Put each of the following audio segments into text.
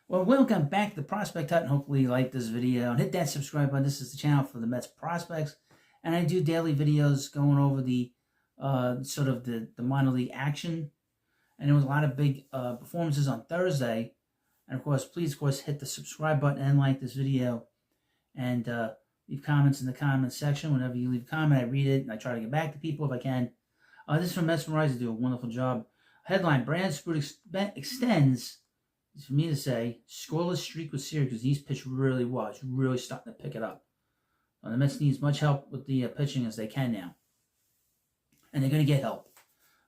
Well, welcome back to the Prospect Hut, and hopefully you like this video and hit that subscribe button. This is the channel for the Mets prospects, and I do daily videos going over the sort of the minor league action. And there was a lot of big performances on Thursday, and of course, please, hit the subscribe button and like this video, and leave comments in the comment section. Whenever you leave a comment, I read it and I try to get back to people if I can. This is from Mesmerize. They do a wonderful job. Headline: Brand Sproat extends. For me to say, scoreless streak with Syracuse. He's pitched really well. He's really starting to pick it up. The Mets need as much help with the pitching as they can now. And they're going to get help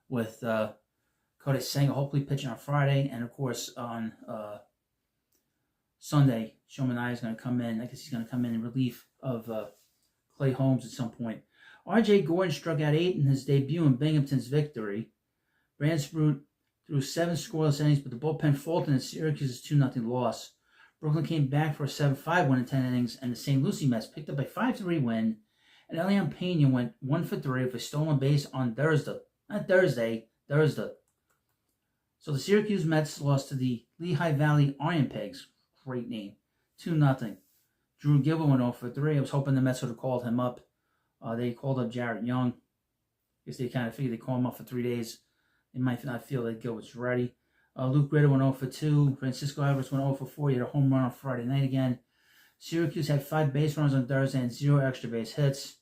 with Cody Senga hopefully pitching on Friday. And, of course, on Sunday, Shomanai is going to come in. I guess he's going to come in relief of Clay Holmes at some point. R.J. Gordon struck out 8 in his debut in Binghamton's victory. Brand Sproat threw 7 scoreless innings, but the bullpen faltered in Syracuse's 2-0 loss. Brooklyn came back for a 7-5 win in 10 innings, and the St. Lucie Mets picked up a 5-3 win. And Elian Pena went 1 for 3 with a stolen base on Thursday. Thursday. So the Syracuse Mets lost to the Lehigh Valley Iron Pigs. Great name. 2-0. Drew Gilbert went 0 for 3. I was hoping the Mets would have called him up. They called up Jarrett Young. I guess they kind of figured they'd call him up for 3 days. They might not feel that Gilbert's ready. Luke Ritter went 0 for 2. Francisco Alvarez went 0 for 4. He had a home run on Friday night again. Syracuse had 5 base runners on Thursday and 0 extra base hits.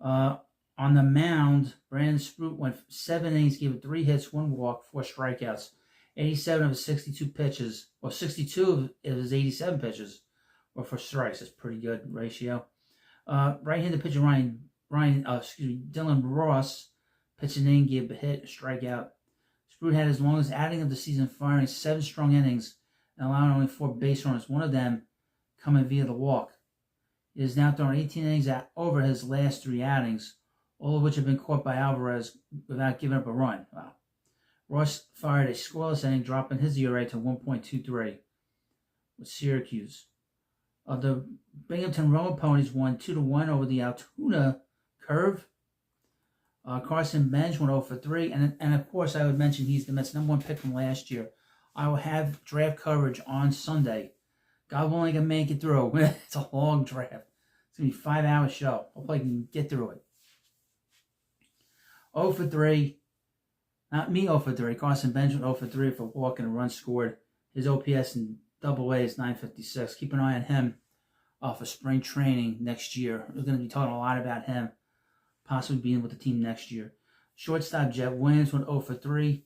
On the mound, Brandon Sproat went 7 innings, gave it 3 hits, 1 walk, 4 strikeouts. 87 of his 62 pitches, or 62 of his 87 pitches were for strikes. That's pretty good ratio. Right-handed pitcher Dylan Ross pitched an inning, gave a hit, a strikeout. Sproat had his longest outing of the season, firing 7 strong innings and allowing only 4 base runners, one of them coming via the walk. He has now thrown 18 innings over his last 3 outings, all of which have been caught by Alvarez without giving up a run. Wow. Ross fired a scoreless inning, dropping his ERA to 1.23 with Syracuse. The Binghamton Roman Ponies won 2-1 over the Altoona Curve. Carson Bench went 0 for 3. And of course, I would mention he's the Mets' #1 pick from last year. I will have draft coverage on Sunday. God willing, I can make it through. It's a long draft. It's going to be a 5-hour show. Hopefully I can get through it. 0 for 3. Not me 0 for 3. Carson Bench went 0 for 3 for a walk and a run scored. His OPS in AA is 956. Keep an eye on him for spring training next year. We're going to be talking a lot about him possibly being with the team next year. Shortstop Jet Williams went 0 for 3.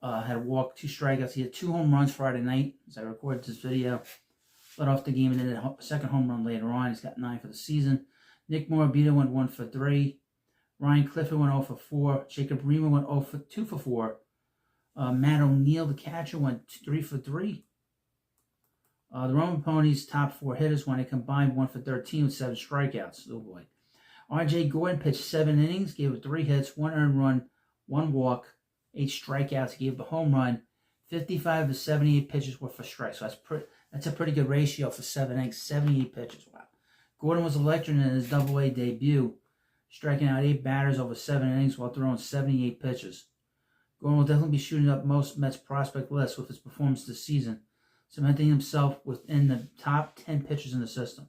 Had a walk, 2 strikeouts. He had 2 home runs Friday night as I recorded this video. Led off the game and then a second home run later on. He's got 9 for the season. Nick Morabito went 1 for 3. Ryan Clifford went 0 for 4. Jacob Rima went 2 for 4. Matt O'Neill, the catcher, went 3 for 3. The Roman Ponies' top 4 hitters went a combined 1 for 13 with 7 strikeouts. Oh boy. R.J. Gordon pitched 7 innings, gave it 3 hits, 1 earned run, 1 walk, 8 strikeouts. He gave the home run. 55 of the 78 pitches were for strikes. So that's a pretty good ratio for 7 innings. 78 pitches. Wow. Gordon was electric in his AA debut, striking out 8 batters over 7 innings while throwing 78 pitches. Gordon will definitely be shooting up most Mets prospect lists with his performance this season, cementing himself within the top 10 pitchers in the system.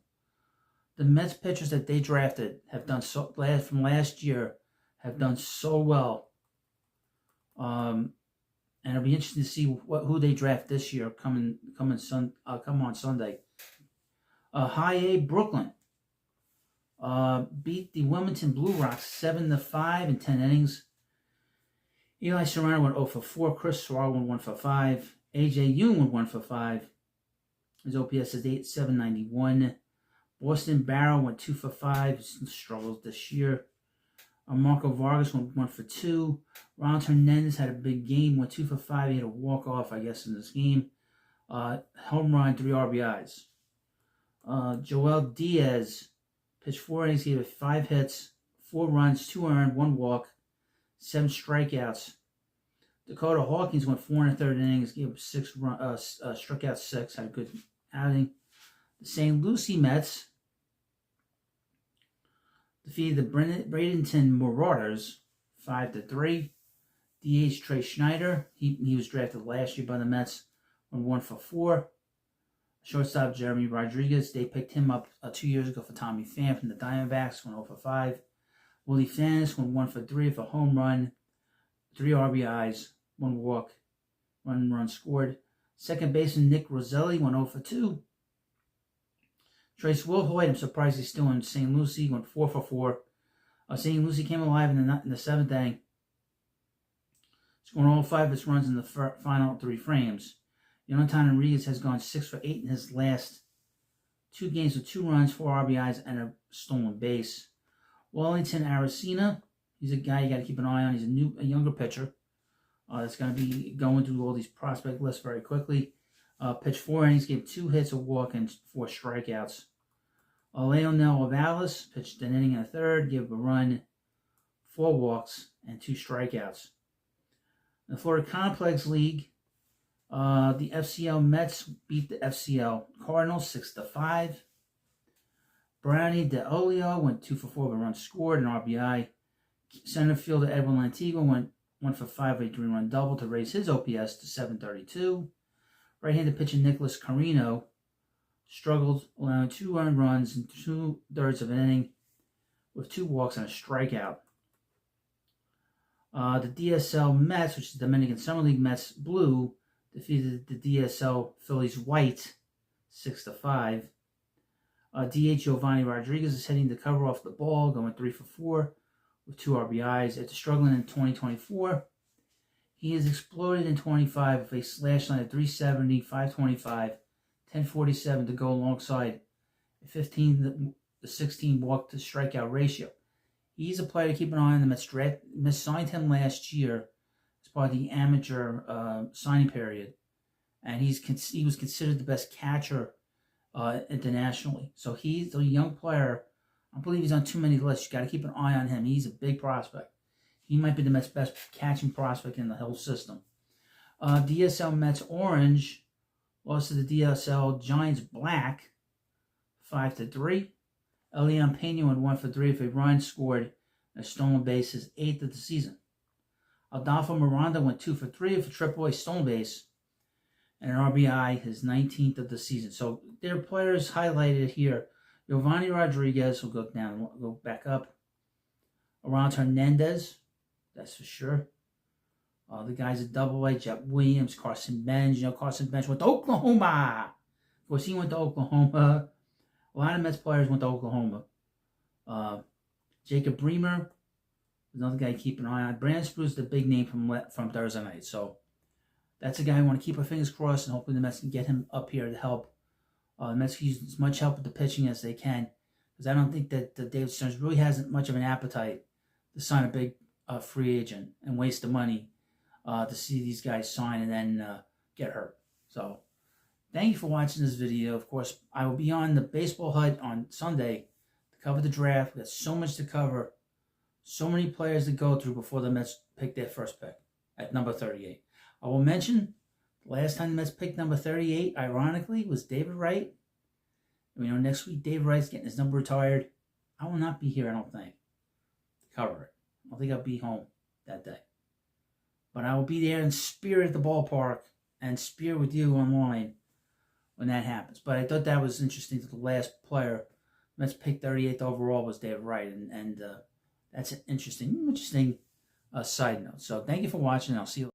The Mets pitchers that they drafted have done from last year have done so well. And it'll be interesting to see who they draft this year come on Sunday. High A Brooklyn beat the Wilmington Blue Rocks 7-5 in 10 innings. Eli Serrano went 0 for 4. Chris Sewell went 1 for 5. AJ Yoon went 1 for 5. His OPS is 791. Boston Barrow went 2 for 5. He struggles this year. Marco Vargas went 1 for 2. Ronald Hernandez had a big game, went 2 for 5. He had a walk-off, I guess, in this game. Home run, 3 RBIs. Joel Diaz pitched 4 innings, gave it 5 hits, 4 runs, 2 earned, 1 walk, 7 strikeouts. Dakota Hawkins went 4 1/3 innings, gave 6 struck out 6, had a good outing. The St. Lucie Mets defeated the Bradenton Marauders 5-3. DH Trey Schneider, he was drafted last year by the Mets, went 1 for 4. Shortstop Jeremy Rodriguez, they picked him up 2 years ago for Tommy Pham from the Diamondbacks, went 0 for 5. Willie Fannis went 1 for 3 for a home run, 3 RBIs, 1 walk, 1 run scored. Second baseman Nick Roselli went 0 for 2. Trace Wilhoit, I'm surprised he's still in St. Lucie, went 4 for 4. St. Lucie came alive in the 7th inning, scoring all 5 of its runs in the final 3 frames. Jonathan Enriquez has gone 6 for 8 in his last 2 games with 2 runs, 4 RBIs, and a stolen base. Wellington Aracena, he's a guy you got to keep an eye on. He's a younger pitcher that's going to be going through all these prospect lists very quickly. Pitched 4 innings, gave 2 hits, a walk, and 4 strikeouts. Leonel Avalos pitched an inning and a third, gave a run, 4 walks, and 2 strikeouts. In the Florida Complex League, the FCL Mets beat the FCL Cardinals 6-5. Brownie DeOlio went 2 for 4 with a run scored, an RBI. Center fielder Edwin Lantigua went 1 for 5 with a 3-run double to raise his OPS to 732. Right-handed pitcher Nicholas Carino struggled, allowing 2 earned runs in 2/3 of an inning with 2 walks and a strikeout. The DSL Mets, which is the Dominican Summer League Mets Blue, defeated the DSL Phillies White 6-5. DH Giovanni Rodriguez is hitting the cover off the ball, going 3 for 4 with 2 RBIs. After struggling in 2024, he has exploded in 25 with a slash line of 370, 525, 1047 to go alongside a 15-16 walk to strikeout ratio. He's a player to keep an eye on. The Mets signed him last year as part of the amateur signing period, and he was considered the best catcher internationally. So he's a young player. I believe he's on too many lists. You got to keep an eye on him. He's a big prospect. He might be the best catching prospect in the whole system. DSL Mets Orange lost to the DSL Giants Black 5-3. Elian Pena went 1 for 3 with a run scored and a stolen base, his 8th of the season. Adolfo Miranda went 2 for 3 with a triple-A stolen base and an RBI, his 19th of the season. So their players highlighted here. Giovanni Rodriguez will go back up. Around Hernandez, that's for sure. The guys at Double-A, Jet Williams, Carson Bench. Carson Bench went to Oklahoma. Of course, he went to Oklahoma. A lot of Mets players went to Oklahoma. Jacob Bremer, another guy to keep an eye on. Brandon Sproat, the big name from Thursday night. So that's a guy I want to keep our fingers crossed, and hopefully the Mets can get him up here to help. The Mets can use as much help with the pitching as they can, because I don't think that David Stearns really hasn't much of an appetite to sign a big free agent and waste the money to see these guys sign and then get hurt. So thank you for watching this video. Of course, I will be on the Baseball Hut on Sunday to cover the draft. We've got so much to cover, so many players to go through before the Mets pick their first pick at number 38. I will mention the last time the Mets picked number 38, ironically, was David Wright. And next week David Wright's getting his number retired. I will not be here, I don't think, to cover it. I don't think I'll be home that day. But I will be there in spirit at the ballpark and spirit with you online when that happens. But I thought that was interesting that the last player Mets picked 38th overall was David Wright. And that's an interesting side note. So thank you for watching. I'll see you later.